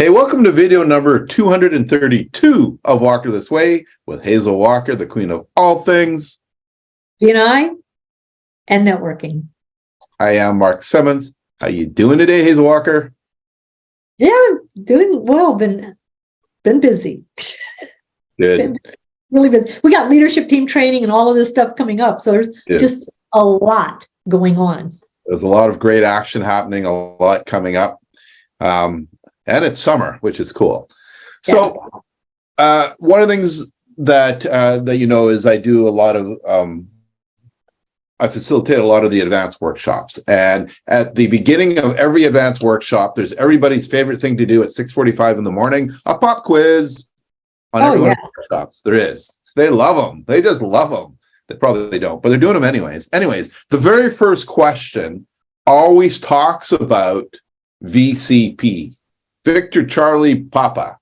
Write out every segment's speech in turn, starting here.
Hey, welcome to video number 232 of Walker This Way with Hazel Walker, the queen of all things BNI and networking. I am Mark Simmons. How you doing today, Hazel Walker? Yeah, doing well. Been busy. Good. Been really busy. We got leadership team training and all of this stuff coming up. So there's just a lot going on. There's a lot of great action happening, a lot coming up. And it's summer, which is cool. So one of the things that you know is I do a lot of I facilitate a lot of the advanced workshops, and at the beginning of every advanced workshop, there's everybody's favorite thing to do at 6:45 in the morning, a pop quiz on every one of the workshops. There is. They love them. They just love them. They probably don't, but they're doing them anyways. Anyways, the very first question always talks about VCP. Victor Charlie Papa,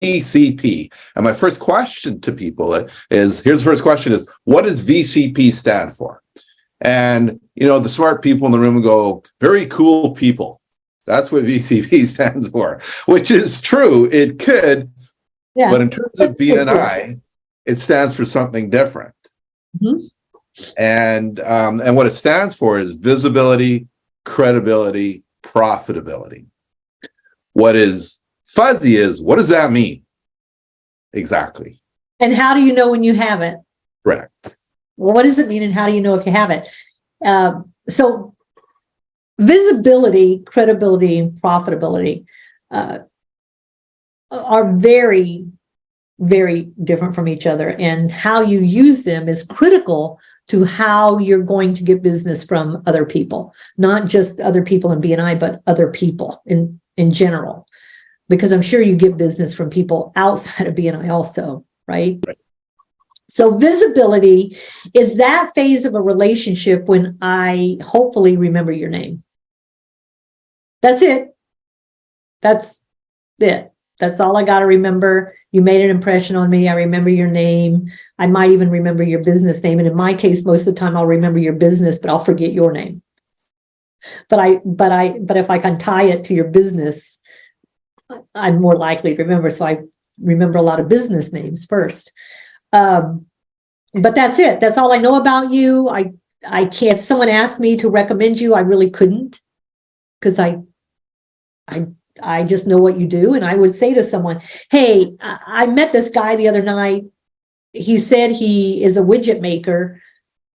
VCP. And my first question to people is, here's the first question is, what does VCP stand for? And, you know, the smart people in the room go, very cool people. That's what VCP stands for, which is true. It could, but in terms of BNI, it stands for something different. Mm-hmm. And what it stands for is visibility, credibility, profitability. What is fuzzy is, what does that mean? Exactly. And how do you know when you have it? Correct. Well, what does it mean and how do you know if you have it? So visibility, credibility, profitability are very, very different from each other. And how you use them is critical to how you're going to get business from other people, not just other people in BNI, but other people in general, because I'm sure you get business from people outside of BNI also, right? So visibility is that phase of a relationship when I hopefully remember your name. That's it. That's it. That's all I got to remember. You made an impression on me. I remember your name. I might even remember your business name. And in my case, most of the time I'll remember your business, but I'll forget your name. But if I can tie it to your business, I'm more likely to remember. So I remember a lot of business names first. But that's it. That's all I know about you. I can't, if someone asked me to recommend you, I really couldn't, because I just know what you do. And I would say to someone, hey, I met this guy the other night. He said he is a widget maker.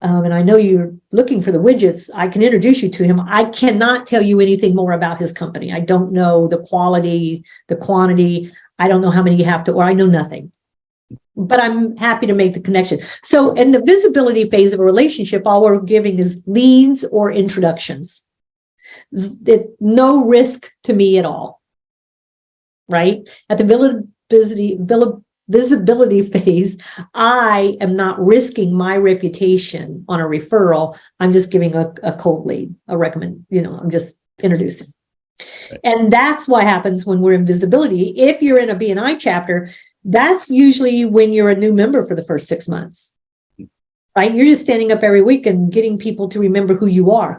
And I know you're looking for the widgets. I can introduce you to him. I cannot tell you anything more about his company. I don't know the quality, the quantity. I don't know how many you have to, or I know nothing. But I'm happy to make the connection. So in the visibility phase of a relationship, all we're giving is leads or introductions. No risk to me at all, right? At the visibility phase, I am not risking my reputation on a referral. I'm just giving a cold lead, a recommend, I'm just introducing. Right. And that's what happens when we're in visibility. If you're in a BNI chapter, that's usually when you're a new member for the first 6 months. Right? You're just standing up every week and getting people to remember who you are.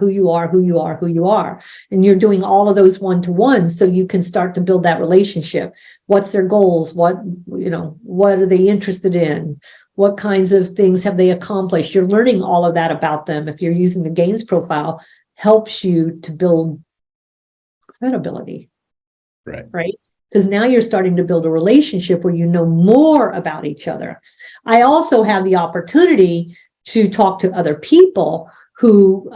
And you're doing all of those one-to-ones so you can start to build that relationship. What's their goals? What are they interested in? What kinds of things have they accomplished? You're learning all of that about them. If you're using the Gains profile, helps you to build credibility. Right? Because now you're starting to build a relationship where you know more about each other. I also have the opportunity to talk to other people who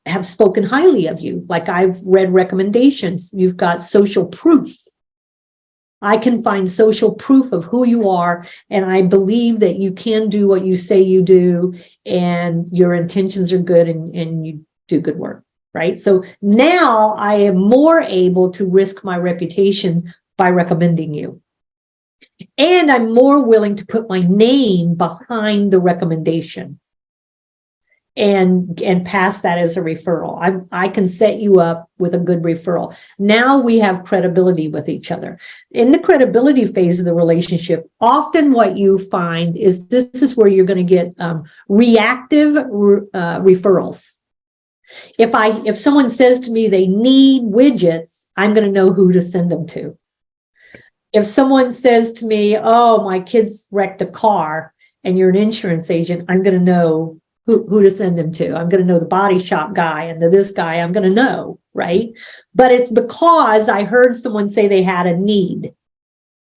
have spoken highly of you. Like I've read recommendations. You've got social proof. I can find social proof of who you are, and I believe that you can do what you say you do, and your intentions are good, and you do good work. Right? So now I am more able to risk my reputation by recommending you. And I'm more willing to put my name behind the recommendation and pass that as a referral. I can set you up with a good referral. Now we have credibility with each other. In the credibility phase of the relationship, often what you find is this is where you're going to get reactive referrals. If someone says to me they need widgets, I'm going to know who to send them to. If someone says to me, oh, my kids wrecked a car, and you're an insurance agent, I'm going to know who to send them to. I'm going to know the body shop guy and this guy. I'm going to know, right? But it's because I heard someone say they had a need,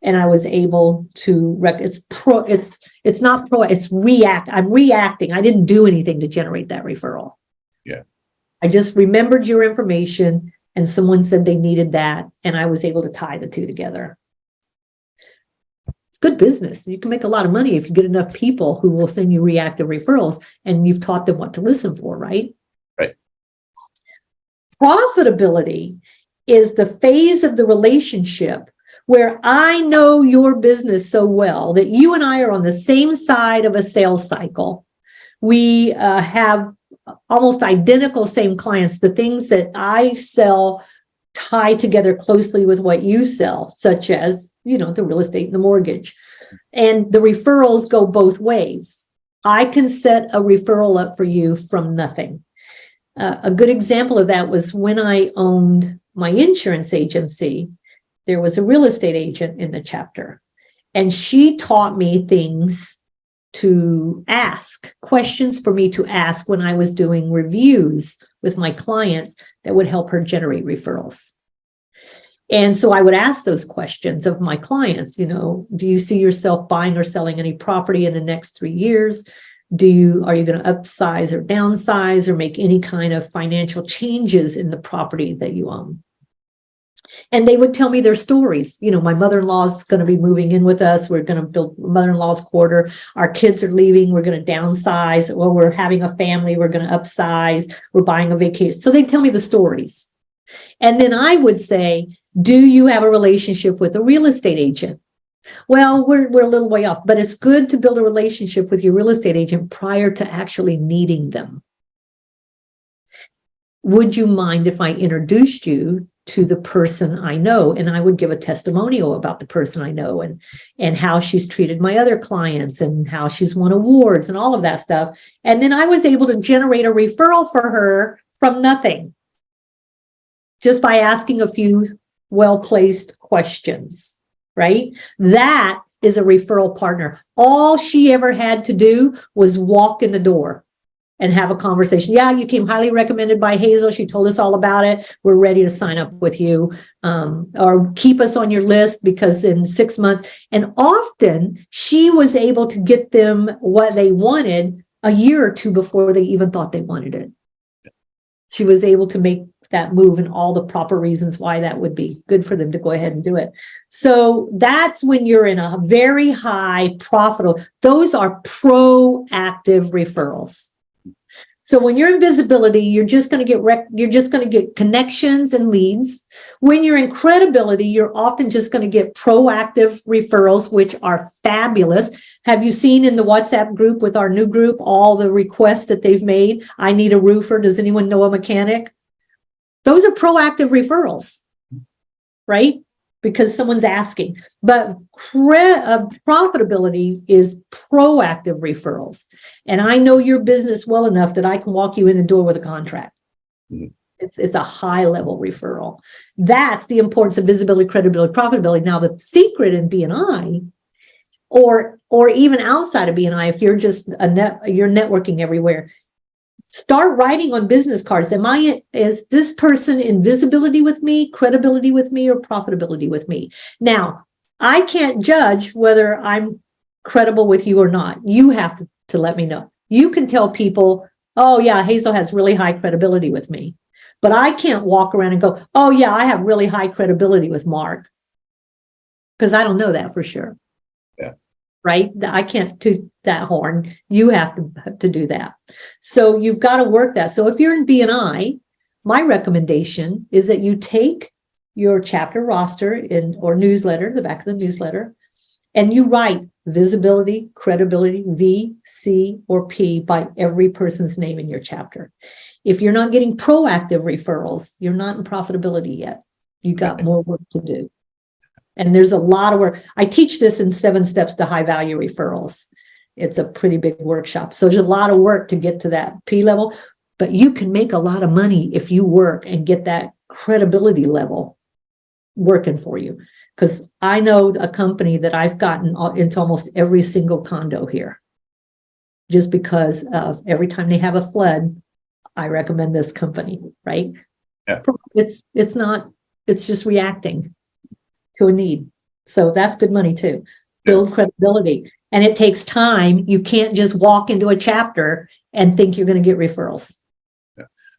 and I was able to it's not pro, it's react. I'm reacting. I didn't do anything to generate that referral. Yeah. I just remembered your information, and someone said they needed that, and I was able to tie the two together. It's good business. You can make a lot of money if you get enough people who will send you reactive referrals, and you've taught them what to listen for, right? Right. Profitability is the phase of the relationship where I know your business so well that you and I are on the same side of a sales cycle. We have almost identical same clients. The things that I sell tie together closely with what you sell, such as, the real estate and the mortgage. And the referrals go both ways. I can set a referral up for you from nothing. A good example of that was when I owned my insurance agency. There was a real estate agent in the chapter, and she taught me things to ask, questions for me to ask when I was doing reviews with my clients that would help her generate referrals. And so I would ask those questions of my clients, do you see yourself buying or selling any property in the next 3 years? Are you going to upsize or downsize or make any kind of financial changes in the property that you own? And they would tell me their stories. My mother-in-law is going to be moving in with us. We're going to build mother-in-law's quarter. Our kids are leaving. We're going to downsize. Well, we're having a family. We're going to upsize. We're buying a vacation. So they tell me the stories. And then I would say, do you have a relationship with a real estate agent? Well, we're a little way off, but it's good to build a relationship with your real estate agent prior to actually needing them. Would you mind if I introduced you to the person I know? And I would give a testimonial about the person I know and how she's treated my other clients and how she's won awards and all of that stuff. And then I was able to generate a referral for her from nothing, just by asking a few well-placed questions, right? That is a referral partner. All she ever had to do was walk in the door and have a conversation. Yeah, you came highly recommended by Hazel. She told us all about it. We're ready to sign up with you, or keep us on your list because in 6 months. And often she was able to get them what they wanted a year or two before they even thought they wanted it. She was able to make that move and all the proper reasons why that would be good for them to go ahead and do it. So that's when you're in a very high profitable, those are proactive referrals. So when you're in visibility, you're just going to get connections and leads. When you're in credibility, you're often just going to get proactive referrals, which are fabulous. Have you seen in the WhatsApp group with our new group, all the requests that they've made? I need a roofer. Does anyone know a mechanic? Those are proactive referrals, right? Because someone's asking. But profitability is proactive referrals. And I know your business well enough that I can walk you in the door with a contract. Mm-hmm. It's a high level referral. That's the importance of visibility, credibility, profitability. Now, the secret in BNI, or even outside of BNI, if you're just you're networking everywhere, start writing on business cards. Is this person in visibility with me, credibility with me, or profitability with me? Now, I can't judge whether I'm credible with you or not. You have to let me know. You can tell people, oh yeah, Hazel has really high credibility with me. But I can't walk around and go, oh yeah, I have really high credibility with Mark. Because I don't know that for sure. Yeah. Right? I can't toot that horn. You have to do that. So you've got to work that. So if you're in BNI, my recommendation is that you take your chapter roster or newsletter, the back of the newsletter, and you write visibility, credibility, V, C, or P by every person's name in your chapter. If you're not getting proactive referrals, you're not in profitability yet. You got more work to do. And there's a lot of work. I teach this in 7 Steps to High Value Referrals. It's a pretty big workshop. So there's a lot of work to get to that P level, but you can make a lot of money if you work and get that credibility level working for you. Because I know a company that I've gotten into almost every single condo here. Just because of every time they have a flood, I recommend this company, right? Yeah. It's just reacting to a need. So that's good money too. Build credibility. And it takes time. You can't just walk into a chapter and think you're going to get referrals.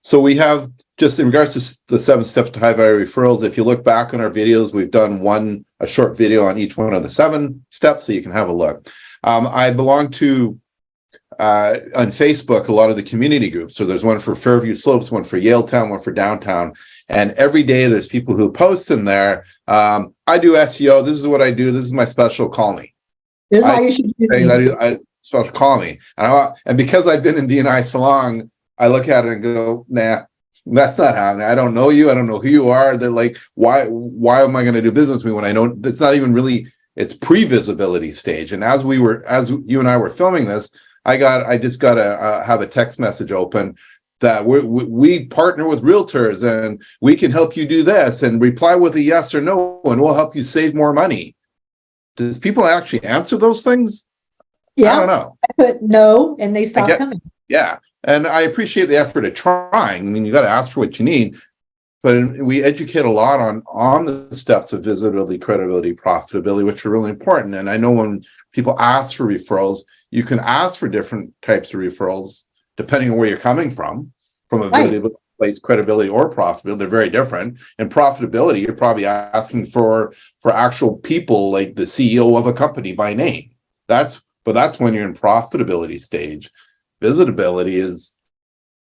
So we have, just in regards to the 7 steps to high value referrals, if you look back on our videos, we've done a short video on each one of the 7 steps, so you can have a look. I belong to on Facebook a lot of the community groups. So there's one for Fairview Slopes, one for Yaletown, one for downtown, and every day there's people who post in there. I do SEO. This is what I do. This is my special. Call me. Here's how you should use me. Special. Call me. And because I've been in D&I so long, I look at it and go, nah, that's not happening. I don't know you. I don't know who you are. They're like, why am I going to do business with me when I know it's not even really, it's pre-visibility stage. And as you and I were filming this, I just got to have a text message open that we partner with realtors and we can help you do this, and reply with a yes or no, and we'll help you save more money. Does people actually answer those things? Yeah. I don't know. I put no, and they stop coming. Yeah. And I appreciate the effort of trying. I mean, you got to ask for what you need, but we educate a lot on the steps of visibility, credibility, profitability, which are really important. And I know when people ask for referrals, you can ask for different types of referrals depending on where you're coming from a visibility place, credibility, or profitability. They're very different. And profitability, you're probably asking for actual people like the CEO of a company by name. That's when you're in profitability stage. Visibility is,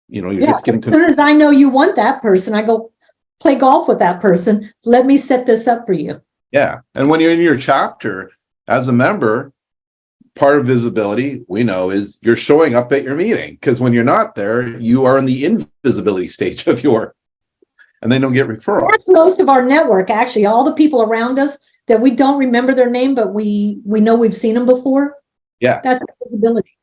you're just getting as soon as I know you want that person, I go play golf with that person. Let me set this up for you. Yeah. And when you're in your chapter as a member, part of visibility, we know, is you're showing up at your meeting, because when you're not there, you are in the invisibility stage of and they don't get referrals. That's most of our network, actually. All the people around us that we don't remember their name, but we know we've seen them before. Yeah. That's visibility.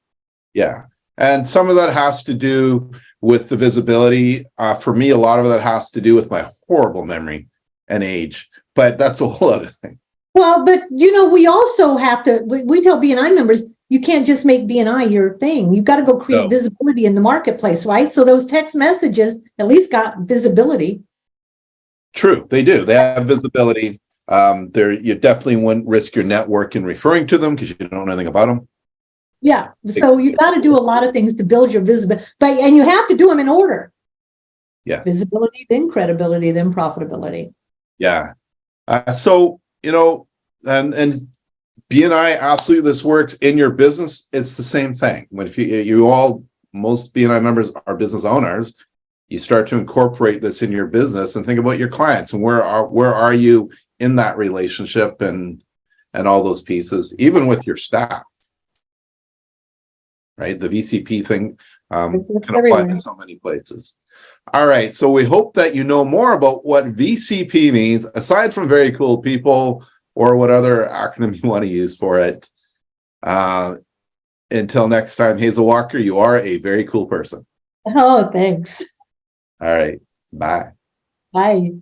Yeah. And some of that has to do with the visibility. For me, a lot of that has to do with my horrible memory and age, but that's a whole other thing. Well, but we also have to, we tell BNI members, you can't just make BNI your thing. You've got to go create visibility in the marketplace, right? So those text messages at least got visibility. True, they do. They have visibility. You definitely wouldn't risk your network in referring to them because you don't know anything about them. Yeah, so you got to do a lot of things to build your visibility, and you have to do them in order. Yes. Visibility, then credibility, then profitability. Yeah. And BNI, absolutely, this works in your business. It's the same thing. When most BNI members are business owners, you start to incorporate this in your business and think about your clients and where are you in that relationship and all those pieces, even with your staff. Right, the VCP thing can apply to so many places. All right, so we hope that you know more about what VCP means, aside from very cool people or what other acronym you want to use for it. Until next time, Hazel Walker, you are a very cool person. Oh, thanks. All right, bye. Bye.